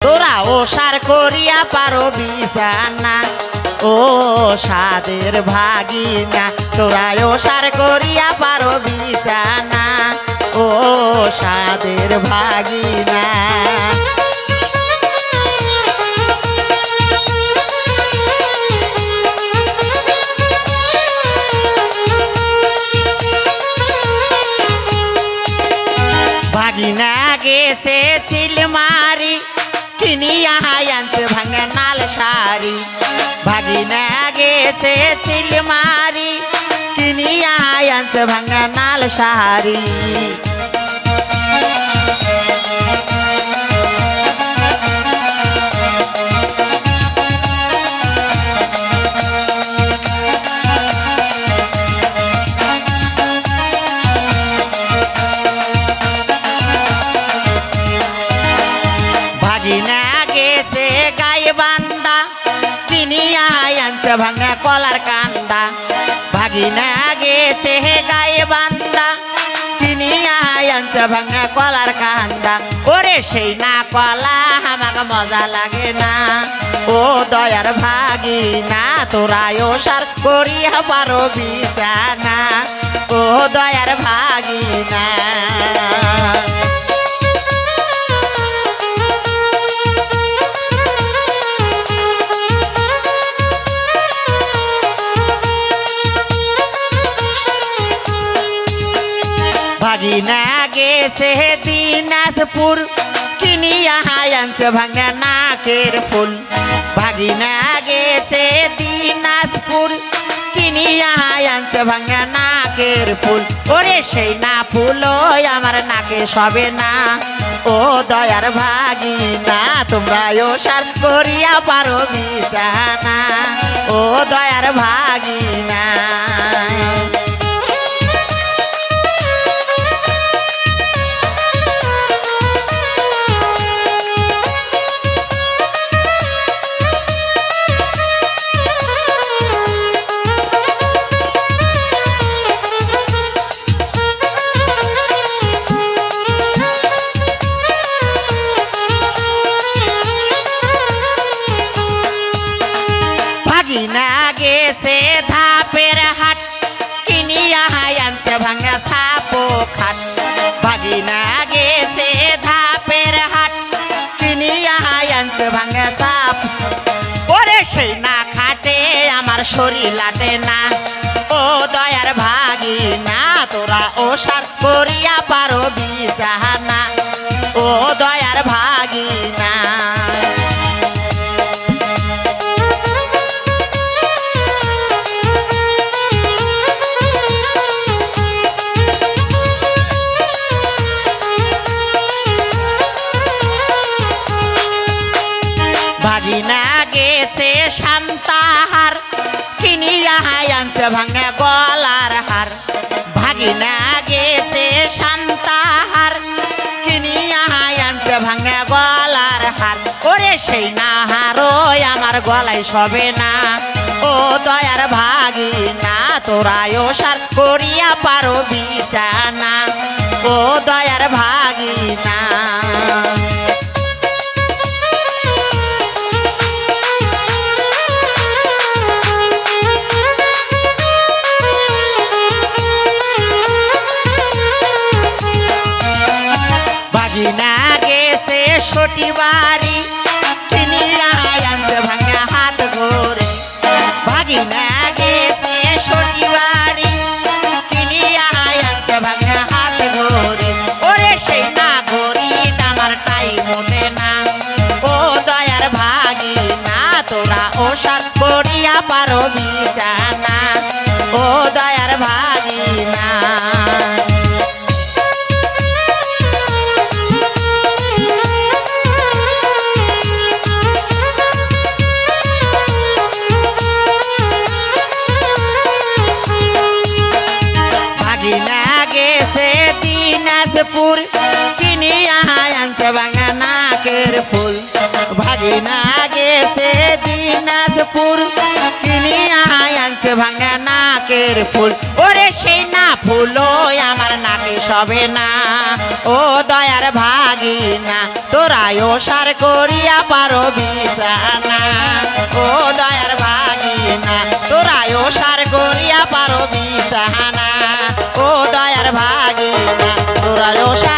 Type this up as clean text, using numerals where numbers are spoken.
তোরা ওসার করিয়া পারো বিছানা ও সাদের ভাগিনা তোরা ওসার করিয়া পারো বিছানা ও সাদের ভাগিনা ভাগিনা গেছে চিলমারি কিনিয়া আনছে ভাঙা নাল শাড়ি ভাগিনা গেছে চিলমারি কিনিয়া আনছে ভাঙা নাল শাড়ি ভাগিনা গেছে গায়ে বান্দা কিনিয়া আনছে ভাঙা কলার কান্দা ভাগিনা গেছে গায়ে বান্দা কিনিয়া আনছে ভাঙা কলার কান্দা ওরে সেই না কলা আমাকে মজা লাগে না ও দয়ার ভাগিনা তোরা ওসার করিয়া পারো বিছানা ও দয়ার ভাগিনা ভাগিনা গেছে দিনাজপুর কিনিয়া আনছে ভাঙা নাকের ফুল ভাগিনা গেছে দিনাজপুর কিনিয়া আনছে ভাঙা নাকের ফুল ওরে সেই না ফুল আমার নাকে সবে না ও দয়ার ভাগিনা তোমরা ওসার করিয়া পারো বিছানা ও দয়ার ভাগিনা ভাগিনা গেছে ধাপের হাট কিনিয়া আনছে ভাঙা সাপো খাট ভাগিনা গেছে ধাপের হাট কিনিয়া আনছে ভাঙা সাপ ওরে সেই না খাটে আমার শরীর লাটে না ও দয়ার ভাগিনা তোরা ওসার করিয়া পারো বিছানা ও দয়ার ভাগিনা ভাগিনা গেছে শান্তাহার কিনিয়া আনছে ভাঙা গলার হার ভাগিনা গেছে শান্তাহার কিনিয়া আনছে ভাঙা গলার হার ওরে সেই না হারো আমার গলায় সবে না ও দয়ার ভাগিনা তোরা ওসার করিয়া পারো বিছানা ও দয়ার ভাগিনা ভাগিনা গেছে সটি বাড়ি কিনিয়া আনছে ভাঙা হাত ঘরে ভাগিনা গেছে সটি বাড়ি কিনিয়া আনছে ভাঙা হাত ঘরে ওরে সেই না ঘড়ি আমার টাই মনে না ও দয়ার ভাগিনা তোরা ওসার করিয়া পারো বিছানা ও দয়ার ভাগিনা ভাগিনা গেছে দিনাজপুর কিনিয়া আনছে ভাঙা নাকের ফুল ভাগিনা গেছে দিনাজপুর কিনিয়া আনছে ভাঙা নাকের ফুল ওরে সেই না ফুলো আমার নাকে সবে না ও দয়ার ভাগিনা তোরাই ওসার করিয়া পারো বিছানা ও দয়ার ভাগিনা তোরাই ওসার করিয়া পারো বিছানা ও দয়ার ভাগিনা তোরাই ওসার